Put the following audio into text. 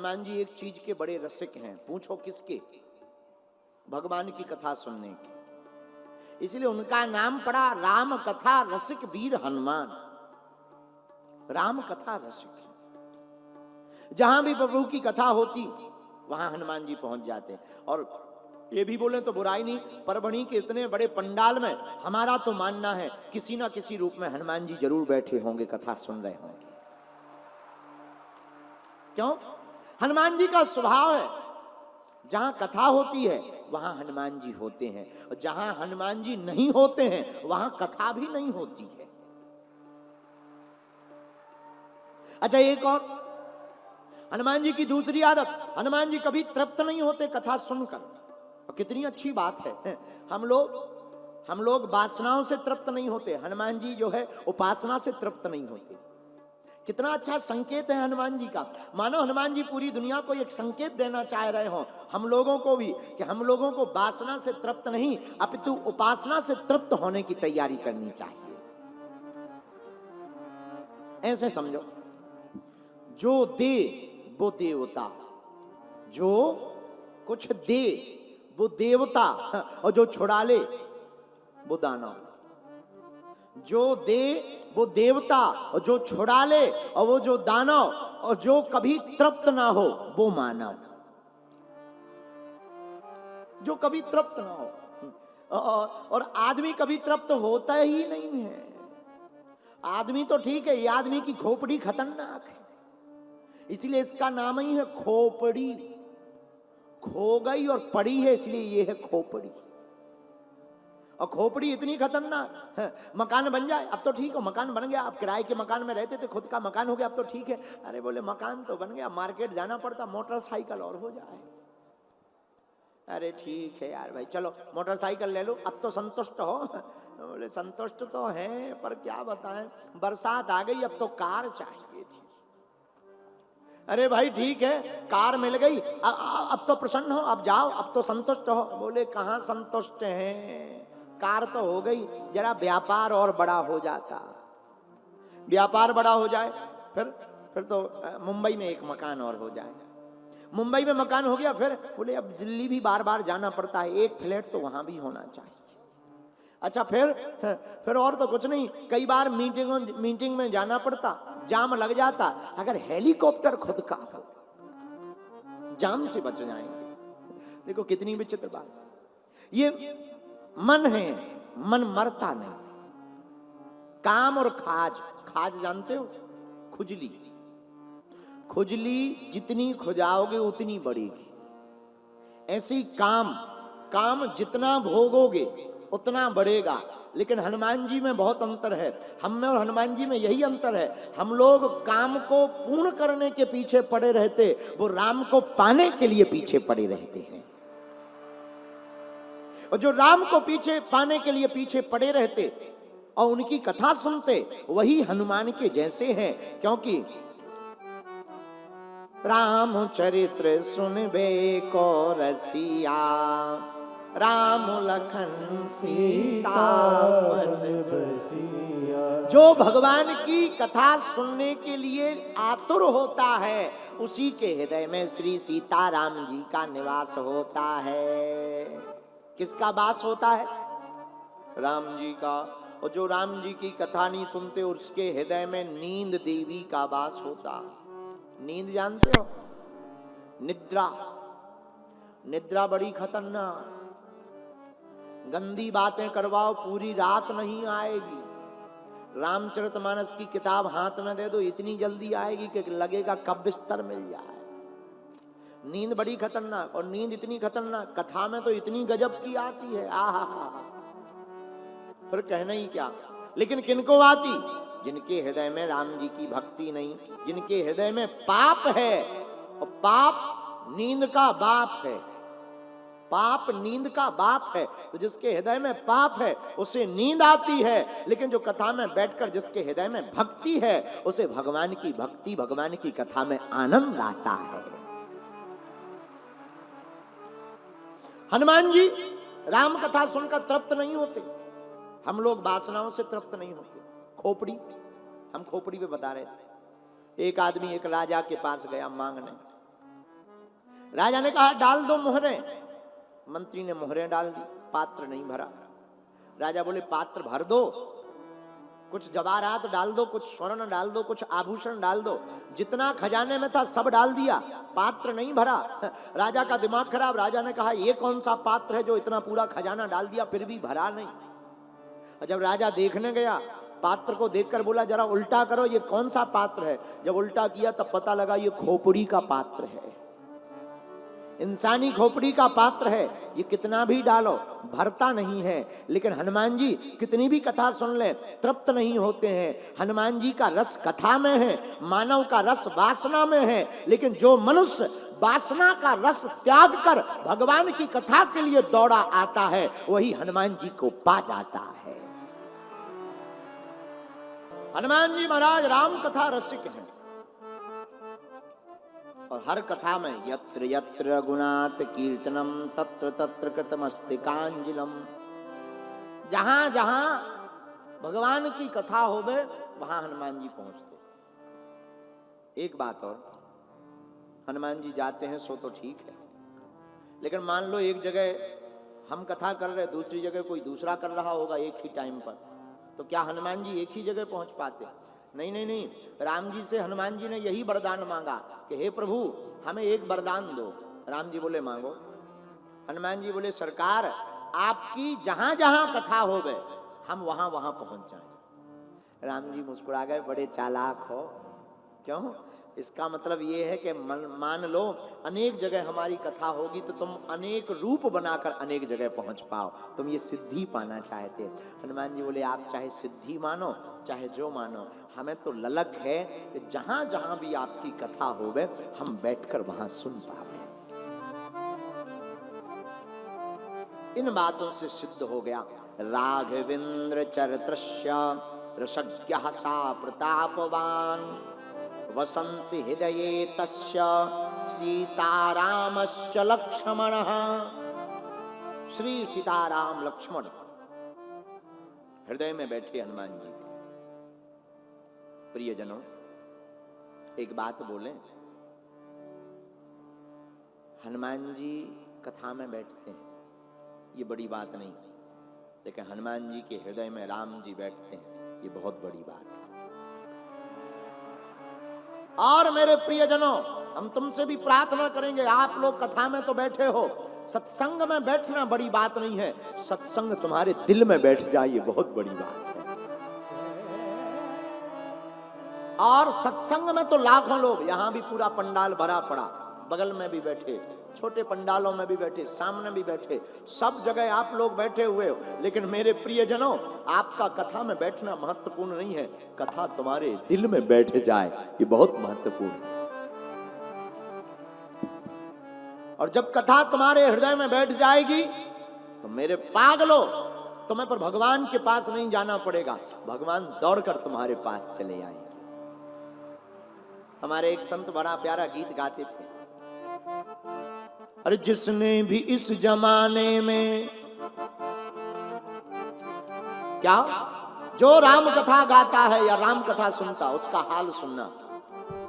हनुमान जी एक चीज के बड़े रसिक हैं। पूछो किसके? भगवान की कथा सुनने की। इसलिए उनका नाम पड़ा राम कथा रसिक वीर हनुमान। राम कथा रसिक। जहां भी प्रभु की कथा होती वहां हनुमान जी पहुंच जाते। और ये भी बोले तो बुराई नहीं, परभणी के इतने बड़े पंडाल में हमारा तो मानना है किसी ना किसी रूप में हनुमान जी जरूर बैठे होंगे, कथा सुन रहे होंगे। क्यों? हनुमान जी का स्वभाव है, जहां कथा होती है वहां हनुमान जी होते हैं, और जहां हनुमान जी नहीं होते हैं वहां कथा भी नहीं होती है। अच्छा, एक और हनुमान जी की दूसरी आदत, हनुमान जी कभी तृप्त नहीं होते कथा सुनकर। और कितनी अच्छी बात है, हम लोग वासनाओं से तृप्त नहीं होते, हनुमान जी जो है उपासना से तृप्त नहीं होते। कितना अच्छा संकेत है हनुमान जी का। मानो हनुमान जी पूरी दुनिया को एक संकेत देना चाह रहे हो, हम लोगों को भी, कि हम लोगों को वासना से तृप्त नहीं अपितु उपासना से तृप्त होने की तैयारी करनी चाहिए। ऐसे समझो, जो दे वो देवता, जो कुछ दे वो देवता, और जो छुड़ा ले वो दानव। जो दे वो देवता, और जो छुड़ा ले, और वो जो दानव, और जो कभी तृप्त ना हो वो मानव। जो कभी तृप्त ना हो, और आदमी कभी तृप्त होता ही नहीं है। आदमी तो ठीक है, ये आदमी की खोपड़ी खतरनाक है, इसलिए इसका नाम ही है खोपड़ी। खो गई और पड़ी है, इसलिए ये है खोपड़ी। और खोपड़ी इतनी खतरनाक है, मकान बन जाए, अब तो ठीक हो मकान बन गया, आप किराए के मकान में रहते थे, खुद का मकान हो गया, अब तो ठीक है। अरे बोले मकान तो बन गया, मार्केट जाना पड़ता, मोटरसाइकिल और हो जाए। अरे ठीक है यार भाई, चलो मोटरसाइकिल ले लो, अब तो संतुष्ट हो। बोले संतुष्ट तो हैं, पर क्या बताएं, बरसात आ गई, अब तो कार चाहिए थी। अरे भाई ठीक है, कार मिल गई, अब तो प्रसन्न हो, अब जाओ, अब तो संतुष्ट हो। बोले कहां संतुष्ट हैं, कार तो हो गई, जरा व्यापार और बड़ा हो जाता। व्यापार बड़ा हो जाए, फिर तो मुंबई में एक मकान और हो जाए। मुंबई में मकान हो गया, फिर बोले अब दिल्ली भी बार बार जाना पड़ता है, एक फ्लैट तो वहां भी होना चाहिए। अच्छा, फिर और तो कुछ नहीं, कई बार मीटिंग में जाना पड़ता, जाम लग जाता। अगर हेलीकॉप्टर खुद का हो, जाम से बच जाएंगे। देखो कितनी विचित्र बात। ये मन है, मन मरता नहीं। काम और खाज, खाज जानते हो, खुजली, खुजली जितनी खुजाओगे उतनी बढ़ेगी। ऐसे ही काम जितना भोगोगे उतना बढ़ेगा। लेकिन हनुमान जी में बहुत अंतर है, हम में और हनुमान जी में यही अंतर है, हम लोग काम को पूर्ण करने के पीछे पड़े रहते, वो राम को पाने के लिए पीछे पड़े रहते हैं। और जो राम को पीछे पाने के लिए पीछे पड़े रहते और उनकी कथा सुनते, वही हनुमान के जैसे हैं। क्योंकि राम चरित्र सुनबे को रसिया, राम लखन सीता मन बसिया। जो भगवान की कथा सुनने के लिए आतुर होता है, उसी के हृदय में श्री सीताराम जी का निवास होता है। किसका वास होता है? राम जी का। और जो राम जी की कथा नहीं सुनते, उसके हृदय में नींद देवी का वास होता। नींद जानते हो? निद्रा, निद्रा बड़ी खतरनाक। गंदी बातें करवाओ, पूरी रात नहीं आएगी। रामचरितमानस की किताब हाथ में दे दो, इतनी जल्दी आएगी कि लगेगा कब बिस्तर मिल जाए। नींद बड़ी खतरनाक, और नींद इतनी खतरनाक, कथा में तो इतनी गजब की आती है, आहा, फिर कहना ही क्या। लेकिन किनको आती? जिनके हृदय में राम जी की भक्ति नहीं, जिनके हृदय में पाप है। और पाप नींद का बाप है, पाप नींद का बाप है। तो जिसके हृदय में पाप है उसे नींद आती है, लेकिन जो कथा में बैठकर जिसके हृदय में भक्ति है, उसे भगवान की भक्ति, भगवान की कथा में आनंद आता है। हनुमान जी राम कथा सुनकर तृप्त नहीं होते। हम लोग वासनाओं से तृप्त नहीं होते। खोपड़ी, हम खोपड़ी पे बता रहे थे। एक आदमी एक राजा के पास गया मांगने, राजा ने कहा डाल दो मोहरे। मंत्री ने मोहरें डाल दी, पात्र नहीं भरा। राजा बोले पात्र भर दो, कुछ जवाहरात डाल दो, कुछ स्वर्ण डाल दो, कुछ आभूषण डाल दो। जितना खजाने में था सब डाल दिया, पात्र नहीं भरा। राजा का दिमाग खराब। राजा ने कहा ये कौन सा पात्र है जो इतना पूरा खजाना डाल दिया फिर भी भरा नहीं। और जब राजा देखने गया, पात्र को देखकर बोला जरा उल्टा करो, ये कौन सा पात्र है। जब उल्टा किया तब पता लगा ये खोपड़ी का पात्र है, इंसानी खोपड़ी का पात्र है। ये कितना भी डालो भरता नहीं है। लेकिन हनुमान जी कितनी भी कथा सुन ले तृप्त नहीं होते हैं। हनुमान जी का रस कथा में है, मानव का रस वासना में है। लेकिन जो मनुष्य वासना का रस त्याग कर भगवान की कथा के लिए दौड़ा आता है वही हनुमान जी को पा जाता है। हनुमान जी महाराज राम कथा रसिक हैं और हर कथा में यत्र यत्र गुणात कीर्तनम तत्र तत्र कृतमस्तिकांजलम। जहां जहां भगवान की कथा होवे वहां हनुमान जी पहुंचते। एक बात और, हनुमान जी जाते हैं सो तो ठीक है, लेकिन मान लो एक जगह हम कथा कर रहे, दूसरी जगह कोई दूसरा कर रहा होगा एक ही टाइम पर, तो क्या हनुमान जी एक ही जगह पहुंच पाते? नहीं नहीं नहीं। राम जी से हनुमान जी ने यही वरदान मांगा कि हे प्रभु हमें एक वरदान दो। राम जी बोले मांगो। हनुमान जी बोले सरकार आपकी जहां जहां कथा हो गए हम वहां वहां पहुंच जाएं। राम जी मुस्कुरा गए, बड़े चालाक हो। क्यों? इसका मतलब ये है कि मान लो अनेक जगह हमारी कथा होगी तो तुम अनेक रूप बनाकर अनेक जगह पहुंच पाओ, तुम ये सिद्धि पाना चाहते। हनुमान जी बोले आप चाहे सिद्धि मानो चाहे जो मानो, हमें तो ललक है कि जहां जहां भी आपकी कथा होवे हम बैठकर वहां सुन पावे। इन बातों से सिद्ध हो गया राघवेंद्र चरित्रस्य रसज्ञः सा प्रतापवान वसंति हृदये तस्य सीतारामश्च लक्ष्मणः। श्री सीताराम लक्ष्मण हृदय में बैठे हनुमान जी के। प्रियजनों एक बात बोलें, हनुमान जी कथा में बैठते हैं ये बड़ी बात नहीं, लेकिन हनुमान जी के हृदय में राम जी बैठते हैं ये बहुत बड़ी बात है। और मेरे प्रियजनों हम तुमसे भी प्रार्थना करेंगे, आप लोग कथा में तो बैठे हो, सत्संग में बैठना बड़ी बात नहीं है, सत्संग तुम्हारे दिल में बैठ जाए ये बहुत बड़ी बात है। और सत्संग में तो लाखों लोग, यहां भी पूरा पंडाल भरा पड़ा, बगल में भी बैठे, छोटे पंडालों में भी बैठे, सामने भी बैठे, सब जगह आप लोग बैठे हुए हो। लेकिन मेरे प्रियजनों आपका कथा में बैठना महत्वपूर्ण नहीं है, कथा तुम्हारे दिल में बैठ जाए ये बहुत महत्वपूर्ण है। और जब कथा तुम्हारे हृदय में बैठ जाएगी तो मेरे पागलों तुम्हें पर भगवान के पास नहीं जाना पड़ेगा, भगवान दौड़कर तुम्हारे पास चले आएंगे। हमारे एक संत बड़ा प्यारा गीत गाते थे, अरे जिसने भी इस जमाने में, क्या जो राम कथा गाता है या राम कथा सुनता उसका हाल सुनना,